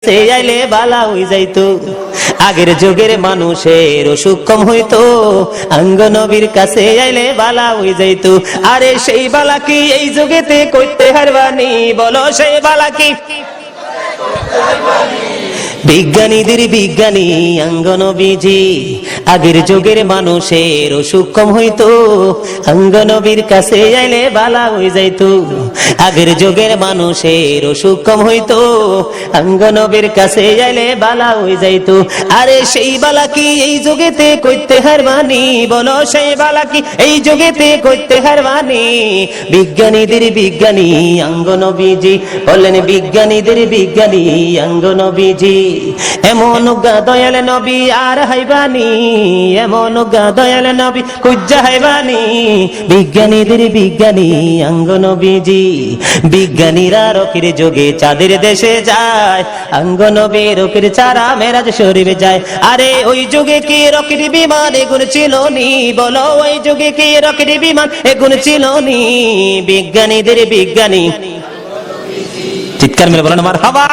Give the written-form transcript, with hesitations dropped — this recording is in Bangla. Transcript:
কাছে আইলে বালা হই যাইতো। আগের যুগের মানুষের অসুখ কম হইতো, আঙ্গ নবীর কাছে আইলে বালা হই যাইতো। আরে সেই বালা কি এই যুগেতে করতে হারবানি? বলো সেই বালা কি? বিজ্ঞানীদের বিজ্ঞানী আঙ্গ নবীজি, আগের যুগের মানুষের অসুখ কম হইতো, আঙ্গ নবীর কাছে আইলে বালা হই যাইতো। আগের যুগের মানুষের অসুখ কম হইতো, আঙ্গ নবীর কাছে আইলে বালা হই যাইতো। আরে সেই বালা কি এই যুগেতে করতে হারবানি? বলো সেই বালা কি এই যুগেতে করতে হারবানি? বিজ্ঞানীদের বিজ্ঞানী আঙ্গ নবীজি বললেন, বিজ্ঞানীদের বিজ্ঞানী আঙ্গ নবীজি, এমন গা দয়াল নবী আর হাইবানি, এমন গা দয়াল নবী কুজ্জা হাইবানি। বিজ্ঞানীদের বিজ্ঞানী আঙ্গ নবীজি, বিজ্ঞানীরা রকির যোগে চাঁদের দেশে যায়, আঙ্গ নবী রকির ছাড়া মেরাজ শরীফে যায়। আরে ওই যুগে কি রকির বিমান এগুন ছিল নি? বলো ওই যুগে কি রকির বিমান এগুন ছিল নি? বিজ্ঞানীদের বিজ্ঞানী, চিৎকার মেরে বলেন মারহাবা।